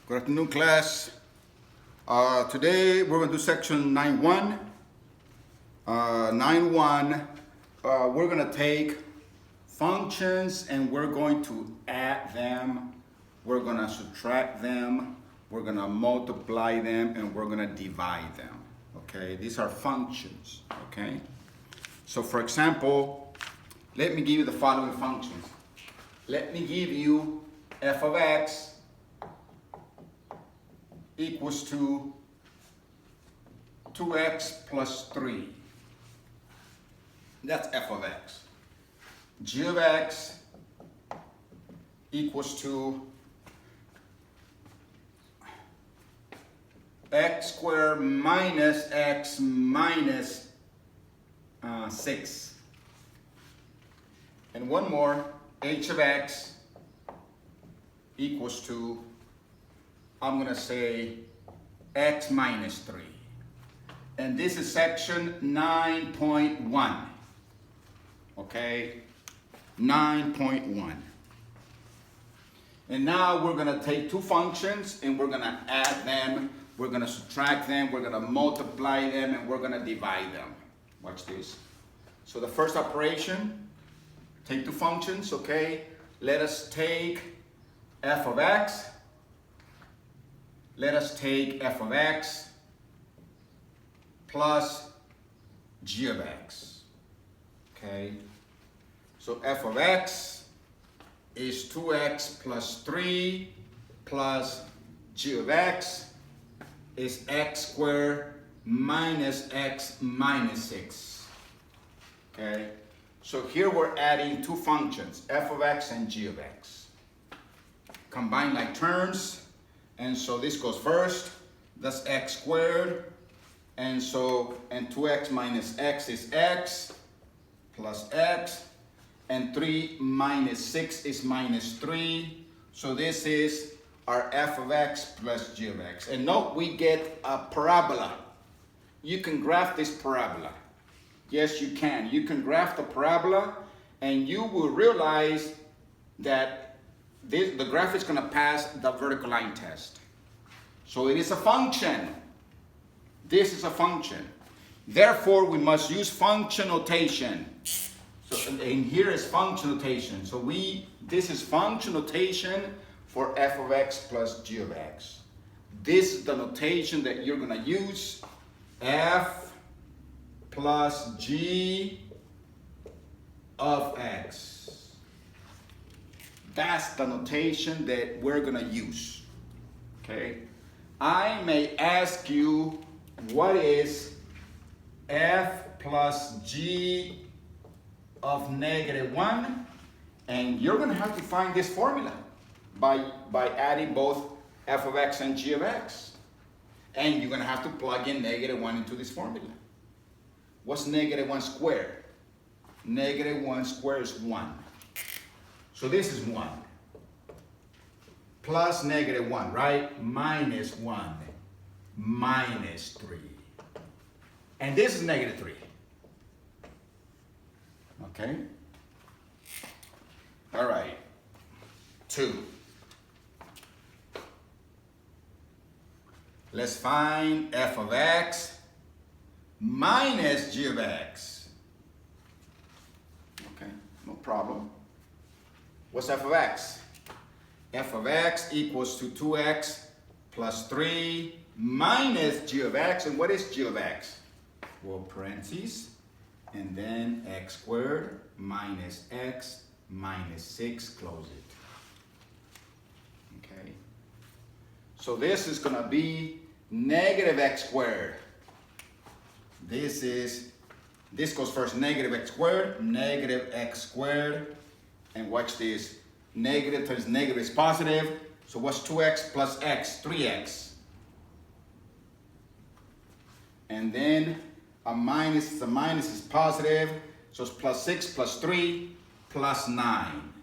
Good afternoon, class. Today we're going to do section 9.1. 9.1, we're going to take functions and we're going to add them, we're going to subtract them, we're going to multiply them, and we're going to divide them. Okay, these are functions. Okay, so for example, let me give you the following functions. Let me give you f of x equals to 2x plus 3. That's f of x. G of x equals to x squared minus x minus 6. And one more, h of x equals to, I'm going to say, x minus 3. And this is section 9.1. Okay, 9.1. And now we're going to take two functions and we're going to add them, we're going to subtract them, we're going to multiply them, and we're going to divide them. Watch this. So the first operation, take two functions, okay? Let us take f of x. Let us take f of x plus g of x. Okay, so f of x is 2x plus 3 plus g of x is x squared minus x minus 6. Okay, so here we're adding two functions, f of x and g of x. Combine like terms. And so this goes first, that's x squared, and 2x minus x is x plus x, and 3 minus 6 is minus 3. So this is our f of x plus g of x. And note we get a parabola. You can graph this parabola. Yes, you can. You can graph the parabola and you will realize that the graph is going to pass the vertical line test. So it is a function. This is a function. Therefore, we must use function notation. So, and here is function notation. So this is function notation for f of x plus g of x. This is the notation that you're going to use. F plus g of x. That's the notation that we're going to use. Okay? I may ask you, what is f plus g of -1? And you're going to have to find this formula by adding both f of x and g of x. And you're going to have to plug in -1 into this formula. What's -1 squared? -1 squared is 1. So this is 1. Plus -1, right? Minus 1. Minus 3. And this is -3. Okay? All right. 2. Let's find f of x minus g of x. Okay, no problem. What's f of x? F of x equals to 2x plus 3 minus g of x. And what is g of x? Well, parentheses, and then x squared minus x minus 6, close it. Okay. So this is going to be negative x squared. This goes first, negative x squared, and watch this. Negative times negative is positive. So what's 2x plus x? 3x. And then a minus is positive. So it's plus 6 plus 3 plus 9.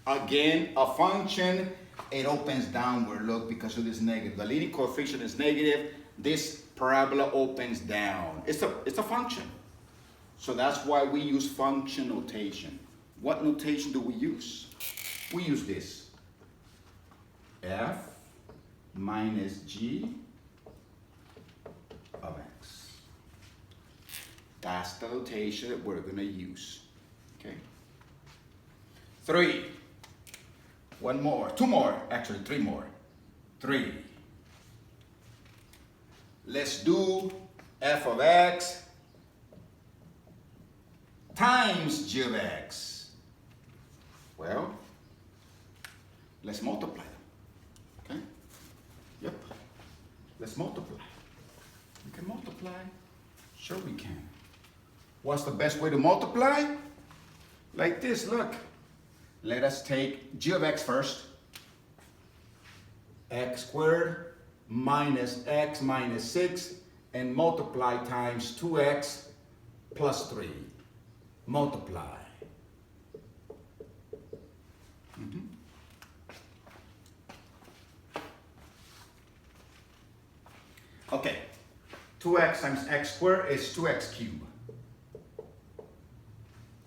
Again, a function, it opens downward, look, because of this negative. The leading coefficient is negative. This parabola opens down. It's a function. So that's why we use function notation. What notation do we use? We use this. f minus g of x. That's the notation that we're going to use. Okay. 3. One more. 2 more. Actually, 3 more. 3. Let's do f of x times g of x. Well, let's multiply them. Okay? Yep. Let's multiply. We can multiply. Sure we can. What's the best way to multiply? Like this, look. Let us take g of x first. X squared minus x minus 6 and multiply times 2x plus 3. Multiply. Okay, 2x times x squared is 2x cubed.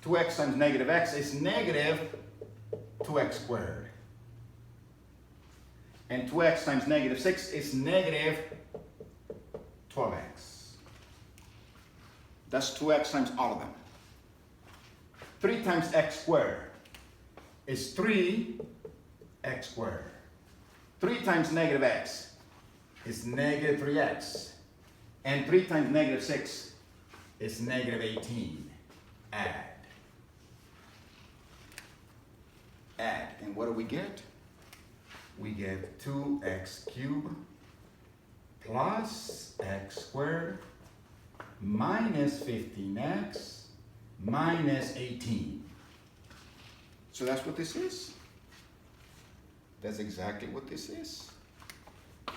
2x times negative x is negative 2x squared. And 2x times negative 6 is negative 12x. That's 2x times all of them. 3 times x squared is 3x squared. 3 times negative x is negative 3x. And 3 times negative 6 is negative 18. Add. Add. And what do we get? We get 2x cubed plus x squared minus 15x minus 18. So that's what this is. That's exactly what this is.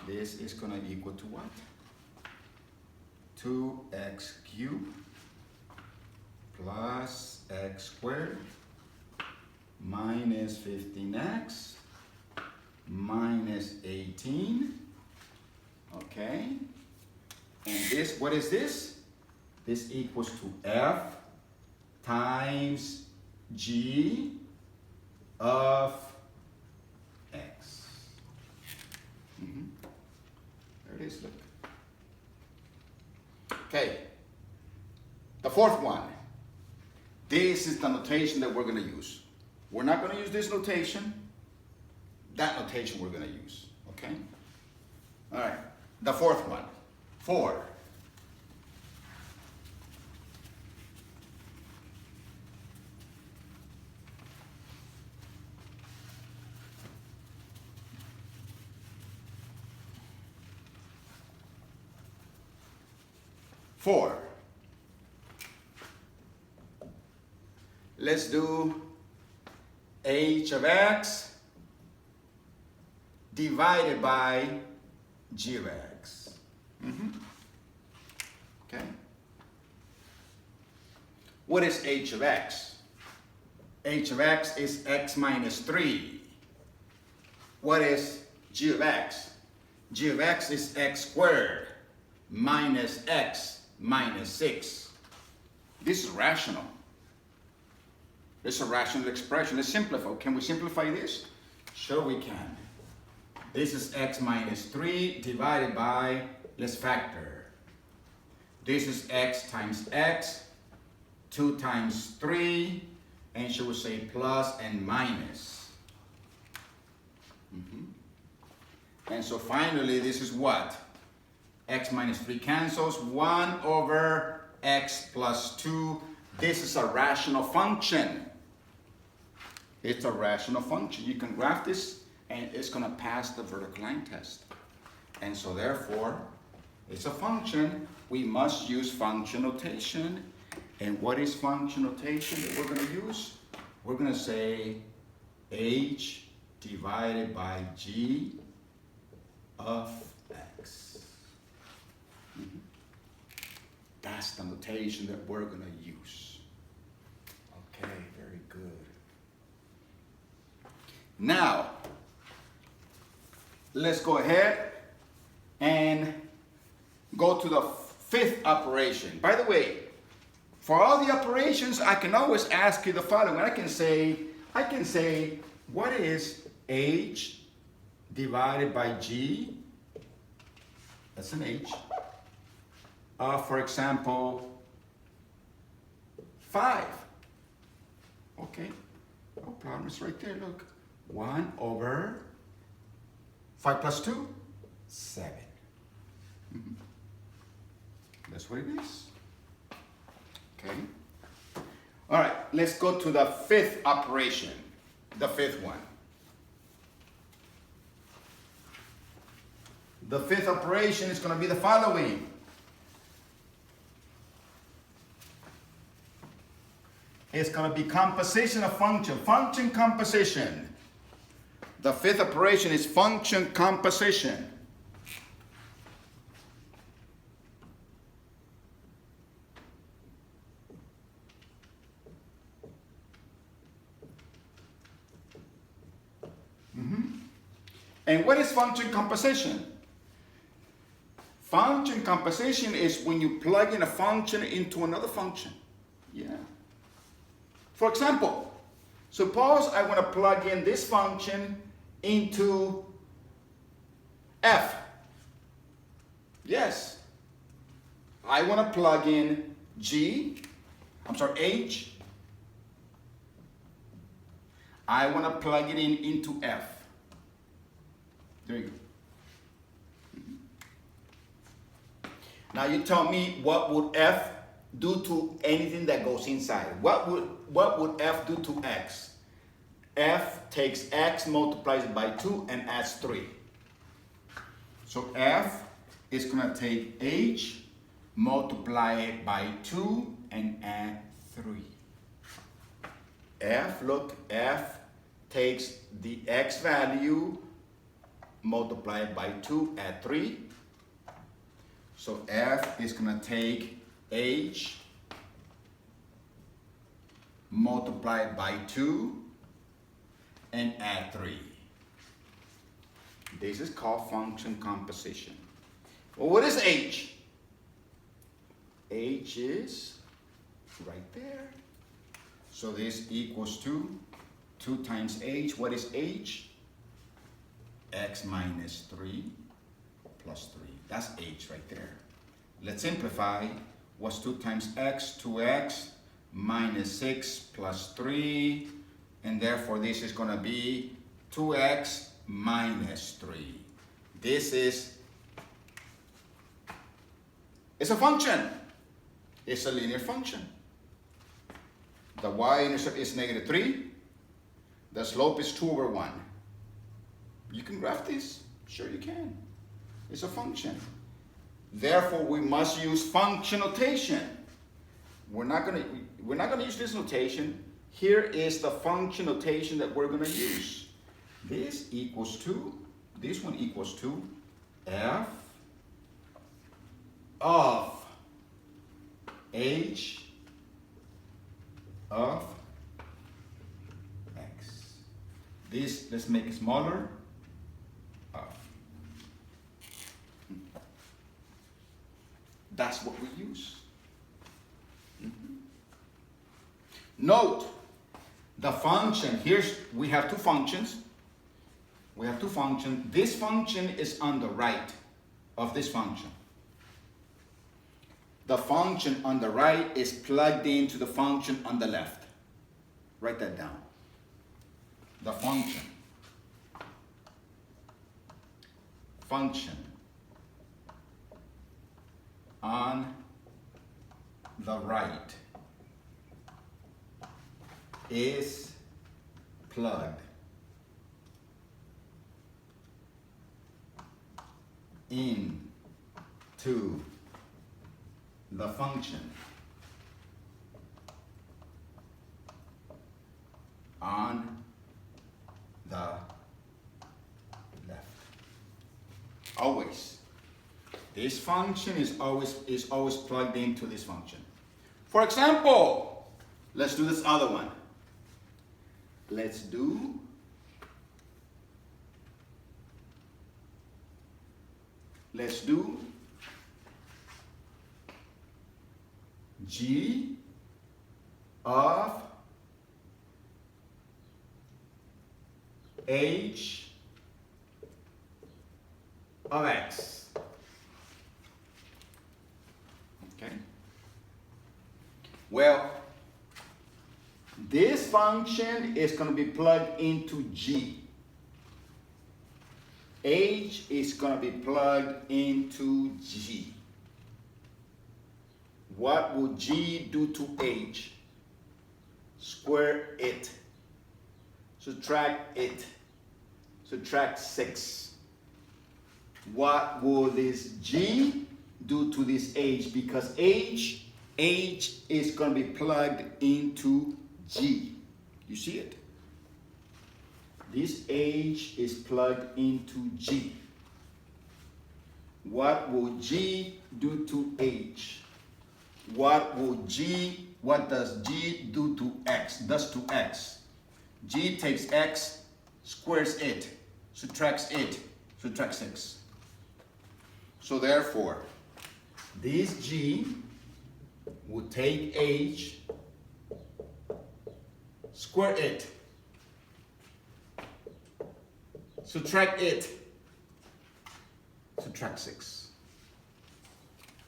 This is going to equal to what? 2x cubed plus x squared minus 15x minus 18. Okay. And this, what is this? This equals to f times g of x. There it is, look. Okay. The fourth one. This is the notation that we're going to use. We're not going to use this notation. That notation we're going to use. Okay? All right. The fourth one. 4. Let's do h of x divided by g of x. Okay. What is h of x? H of x is x minus 3. What is g of x? G of x is x squared minus x minus 6. This is rational. This is a rational expression. Let's simplify. Can we simplify this? Sure we can. This is x minus 3 divided by, let's factor. This is x times x, 2 times 3, and she will say plus and minus. And so finally, this is what? X minus 3 cancels, 1 over x plus 2. This is a rational function. It's a rational function. You can graph this and it's going to pass the vertical line test. And so therefore, it's a function. We must use function notation. And what is function notation that we're going to use? We're going to say h divided by g of x. That's the notation that we're going to use. Okay, very good. Now, let's go ahead and go to the fifth operation. By the way, for all the operations, I can always ask you the following. I can say, what is h divided by G, that's an H, for example, 5. Okay, no problem, it's right there, look. 1 over 5 plus 2, 7. That's what it is. Okay. All right, let's go to the fifth operation, the fifth one. The fifth operation is going to be the following. It's going to be composition of function, function composition. The fifth operation is function composition. And what is function composition? Function composition is when you plug in a function into another function. Yeah. For example, suppose I want to plug in this function into f. Yes. I want to plug in h. I want to plug it in into f. There you go. Now you tell me, what would f do to anything that goes inside? What would f do to x? F takes x, multiplies it by 2, and adds 3. So f is going to take h, multiply it by 2, and add 3. F takes the x value, multiply it by 2, add 3. So f is going to take h, multiply it by 2, and add 3. This is called function composition. Well, what is h? H is right there. So this equals 2 times h. What is h? X minus 3 plus 3. That's h right there. Let's simplify. What's 2 times x? 2x minus 6 plus 3. And therefore this is going to be 2x minus 3. This is, it's a function. It's a linear function. The y-intercept is negative 3. The slope is 2 over 1. You can graph this. Sure you can. It's a function. Therefore, we must use function notation. We're not gonna use this notation. Here is the function notation that we're gonna use. This equals 2. This one equals 2. F of h of x. This, let's make it smaller. That's what we use. Note the function. We have two functions. This function is on the right of this function. The function on the right is plugged into the function on the left. Write that down. The function on the right is plugged into the function on the left. Always. This function is always plugged into this function. For example, let's do this other one. Let's do g of h of x. Okay. Well, this function is going to be plugged into g. H is going to be plugged into g. What will g do to h? Square it. Subtract it. Subtract 6. What will this g do to this h? Because h is going to be plugged into g. You see it? This h is plugged into g. What will g do to h? What does g do to x? Does to x? G takes x, squares it, subtracts 6. So therefore, this g will take h, square it, subtract it, subtract 6.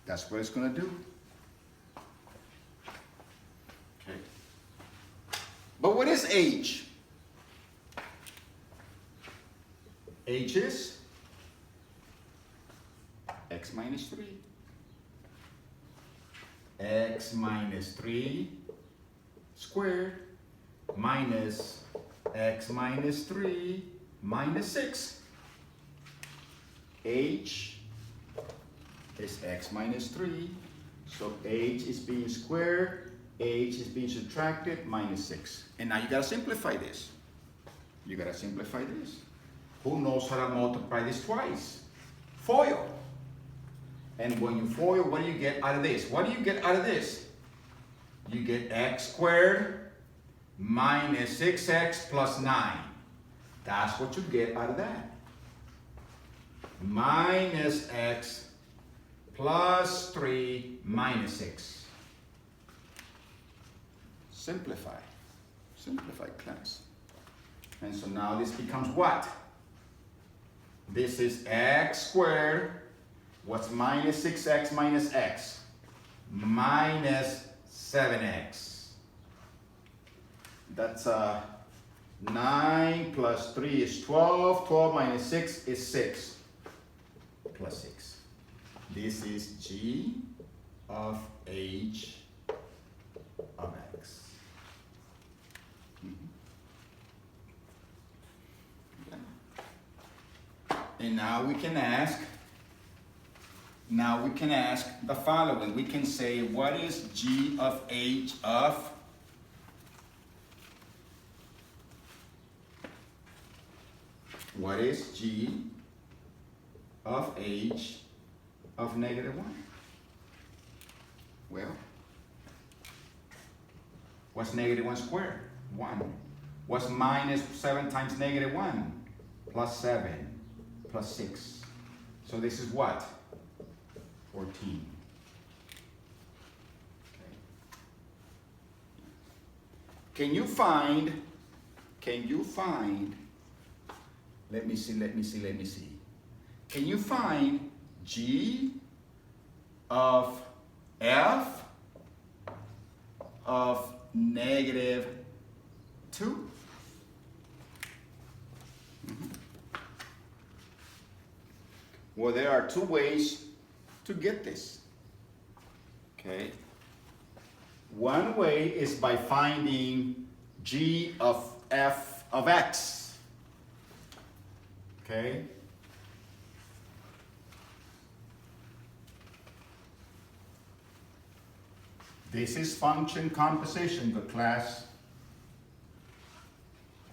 That's what it's going to do. Okay. But what is h? H is x minus 3. X minus 3 squared minus x minus 3 minus 6. H is x minus 3. So h is being squared, h is being subtracted, minus 6. And now you gotta simplify this. You gotta simplify this. Who knows how to multiply this twice? FOIL. And when you FOIL, what do you get out of this? What do you get out of this? You get x squared minus 6x plus 9. That's what you get out of that. Minus x plus 3 minus 6. Simplify. Simplify, class. And so now this becomes what? This is x squared. What's minus 6x minus x? Minus 7x. That's 9 plus 3 is 12. 12 minus 6 is 6. Plus 6. This is g of h of x. And now we can ask the following. We can say, what is g of h of? What is g of h of negative 1? Well, what's negative 1 squared? 1. What's minus 7 times negative 1? Plus 7. Plus 6. So this is what? 14. Okay. Can you find, let me see. Can you find g of f of negative 2? Well, there are two ways to get this. Okay. One way is by finding g of f of x. Okay. This is function composition, good class.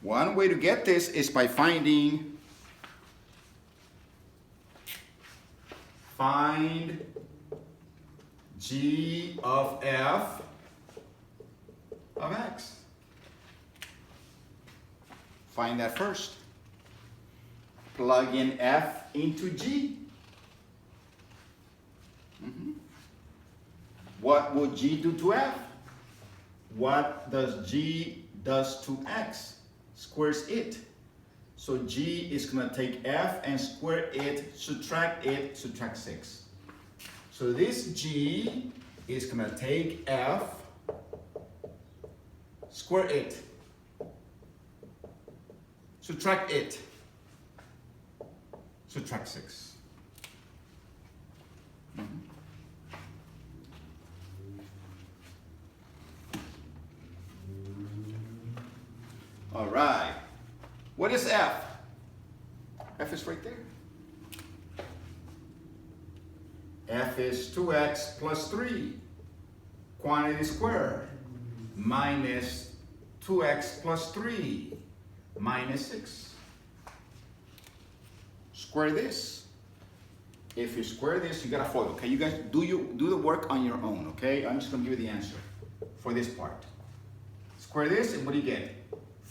One way to get this is by find g of f of x. Find that first. Plug in f into g. What would g do to f? What does g does to x? Squares it. So G is gonna take F and square it, subtract 6. So this G is gonna take F, square it, subtract 6. All right. What is F? F is right there. F is 2x plus 3, quantity squared, minus 2x plus 3, minus 6. Square this. If you square this, you gotta FOIL. Okay, you guys do the work on your own. Okay, I'm just gonna give you the answer for this part. Square this, and what do you get?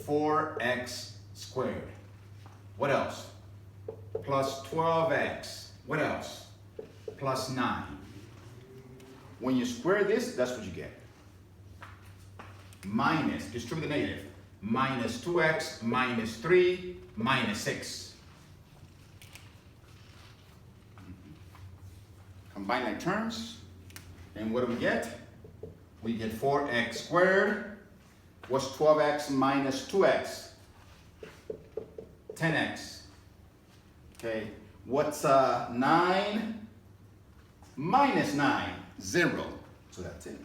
4x squared. What else? Plus 12x. What else? Plus 9. When you square this, that's what you get. Minus, distribute the negative. Minus 2x, minus 3, minus 6. Combine like terms, and what do we get? We get 4x squared. What's 12x minus 2x? 10x. Okay, what's 9 minus 9? 0. So that's it.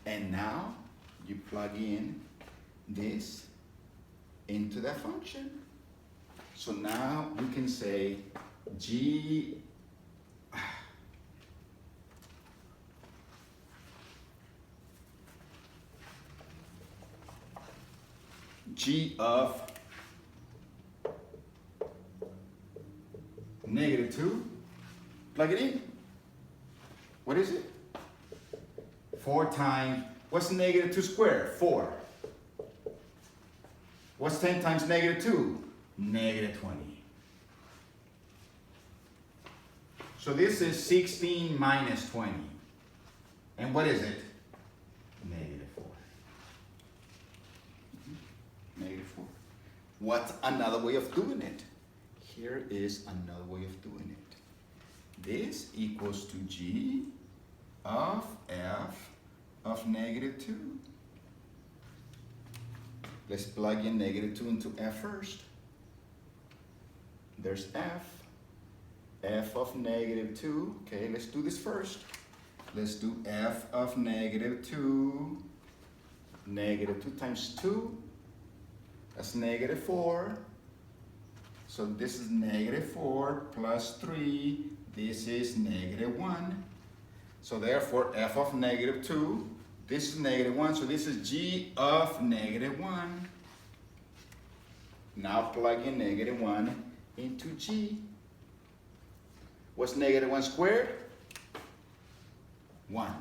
And now you plug in this into that function. So now we can say G of -2, plug it in. What is it? 4 times, what's -2 squared? 4. What's 10 times -2? -20. So this is 16 minus 20. And what is it? -4. -4. What's another way of doing it? Here is another way of doing it. This equals to G of F of -2. Let's plug in -2 into F first. There's F. F of -2. Okay, let's do this first. Let's do F of -2. -2 times 2. That's -4. So this is -4 plus 3. This is -1. So therefore, F of -2. This is -1. So this is G of -1. Now plug in -1 into G. What's -1 squared? 1.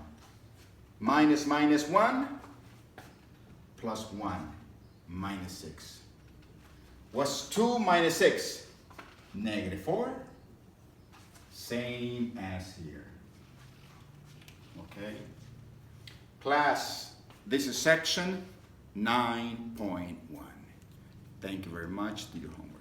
Minus 1 plus 1 minus 6. What's 2 minus 6? -4. Same as here. Okay. Class, this is section 9.1. Thank you very much. Do your homework.